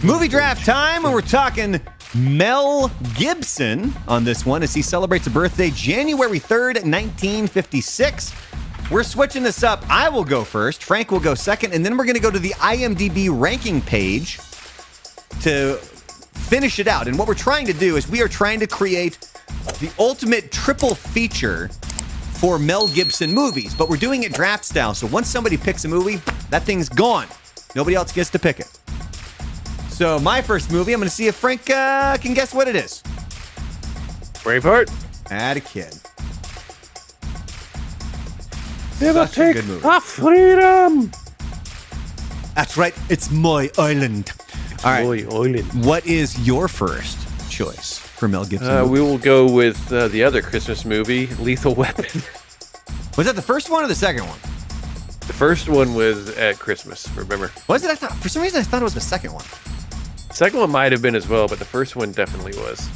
Movie draft time, and we're talking Mel Gibson on this one as he celebrates a birthday January 3rd, 1956. We're switching this up. I will go first, Frank will go second, and then we're going to go to the IMDb ranking page to finish it out. And what we're trying to do is we are trying to create the ultimate triple feature for Mel Gibson movies, but we're doing it draft style. So once somebody picks a movie, that thing's gone. Nobody else gets to pick it. So my first movie, I'm going to see if Frank can guess what it is. Braveheart. Add a kid. Never Such a take good movie. our freedom. That's right. It's my island. All right. Boy, Island. What is your first choice for Mel Gibson? We will go with the other Christmas movie, Lethal Weapon. Was that the first one or the second one? The first one was at Christmas, remember? Was it? For some reason, I thought it was the second one. The second one might have been as well, but the first one definitely was.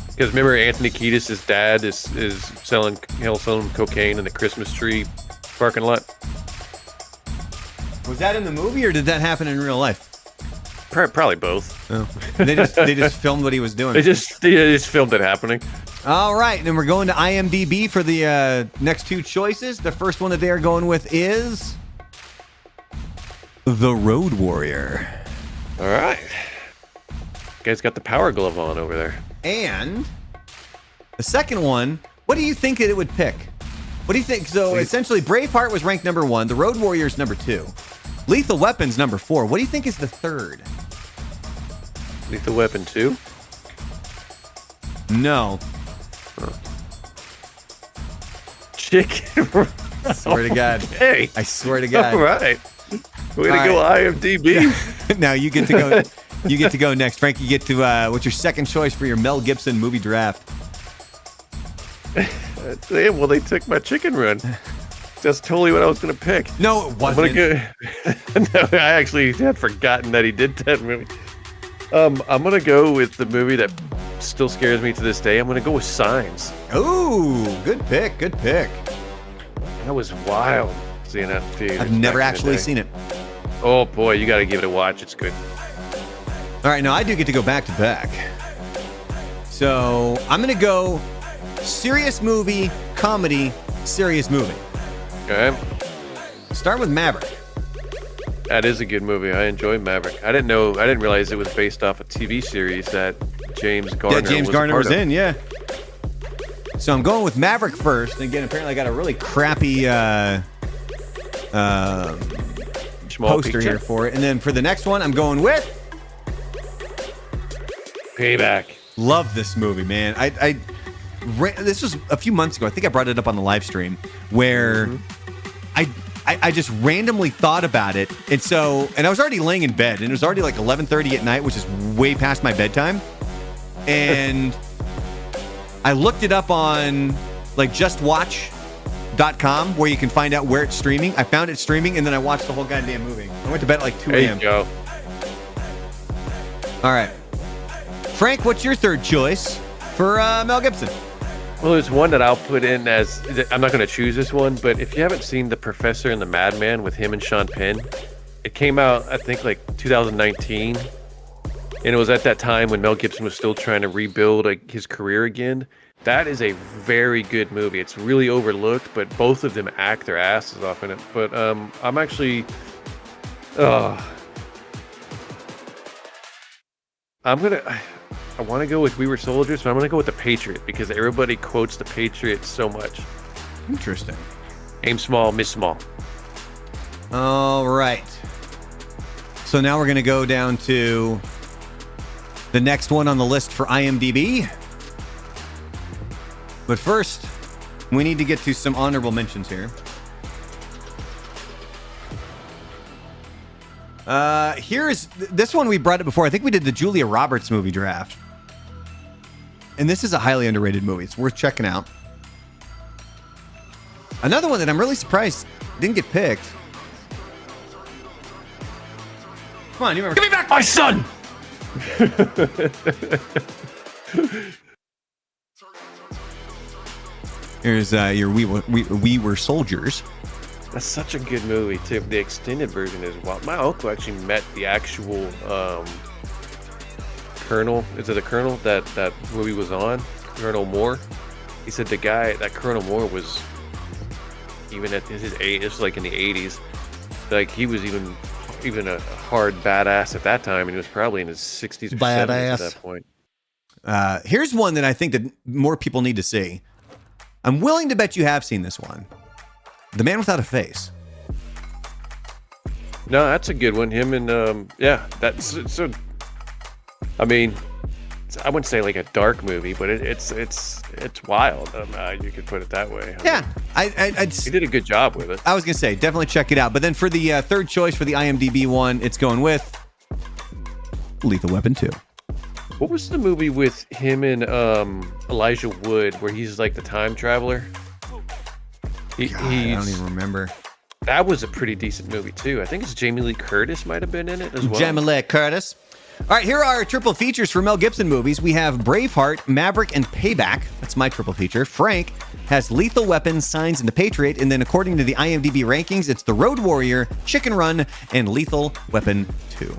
Because remember, Anthony Kiedis' dad is selling cocaine in the Christmas tree parking lot. Was that in the movie or did that happen in real life? Probably both. Oh. They just filmed what he was doing. They just filmed it happening. All right, then we're going to IMDb for the next two choices. The first one that they are going with is The Road Warrior. All right. Guy's got the power glove on over there. And the second one, what do you think that it would pick? What do you think? So essentially, Braveheart was ranked number 1. The Road Warrior's number 2. Lethal Weapon's number 4. What do you think is the third? Lethal Weapon 2? No. Chicken. I swear to God. Hey. I swear to God. All right. Way to go, IMDb. Now you get to go. You get to go next, Frank. You get to what's your second choice for your Mel Gibson movie draft? Damn, well, they took my chicken run. That's totally what I was going to pick. No, it wasn't. No, I actually had forgotten that he did that movie. I'm going to go with the movie that still scares me to this day. I'm going to go with Signs. Ooh, good pick. Good pick. That was wild seeing that in theaters. I've never actually seen it. Oh, boy, you got to give it a watch. It's good. All right, now I do get to go back to back. So I'm going to go serious movie, comedy, serious movie. Okay. Start with Maverick. That is a good movie. I enjoy Maverick. I didn't realize it was based off a TV series that James Garner was in, yeah. So I'm going with Maverick first. And again, apparently I got a really crappy poster here for it. And then for the next one, I'm going with Payback. Love this movie, man. This was a few months ago. I think I brought it up on the live stream where I just randomly thought about it. And I was already laying in bed and it was already like 11:30 at night, which is way past my bedtime. And I looked it up on like justwatch.com where you can find out where it's streaming. I found it streaming and then I watched the whole goddamn movie. I went to bed at like 2 a.m. There you go. All right. Frank, what's your third choice for Mel Gibson? Well, there's one that I'll put in as, I'm not going to choose this one, but if you haven't seen The Professor and the Madman with him and Sean Penn, it came out, I think, like 2019. And it was at that time when Mel Gibson was still trying to rebuild his career again. That is a very good movie. It's really overlooked, but both of them act their asses off in it. But I'm actually... I want to go with We Were Soldiers, but I'm going to go with The Patriot because everybody quotes The Patriot so much. Interesting. Aim small, miss small. All right. So now we're going to go down to the next one on the list for IMDb. But first, we need to get to some honorable mentions here. Here's this one. We brought it before. I think we did the Julia Roberts movie draft. And this is a highly underrated movie. It's worth checking out. Another one that I'm really surprised didn't get picked. Come on, you remember? Give me back my son! Here's your We Were Soldiers. That's such a good movie too. The extended version is wild. My uncle actually met the actual Colonel. Is it a Colonel that movie was on? Colonel Moore. He said the guy that Colonel Moore was even at his age. It's like in the 80s. Like he was even a hard badass at that time, and he was probably in his 60s or 70s at that point. Here's one that I think that more people need to see. I'm willing to bet you have seen this one. The Man Without a Face. No, that's a good one. Him and that's so. I mean, I wouldn't say like a dark movie, but it's wild. You could put it that way. Yeah, he did a good job with it. I was gonna say definitely check it out. But then for the third choice for the IMDb one, it's going with Lethal Weapon 2. What was the movie with him and Elijah Wood where he's like the time traveler? I don't even remember. That was a pretty decent movie too. I think it's Jamie Lee Curtis might have been in it as well. Jamie Lee Curtis. All right, here are our triple features for Mel Gibson movies. We have Braveheart, Maverick, and Payback. That's my triple feature. Frank has Lethal Weapon, Signs, and The Patriot. And then according to the IMDb rankings, it's The Road Warrior, Chicken Run, and Lethal Weapon 2.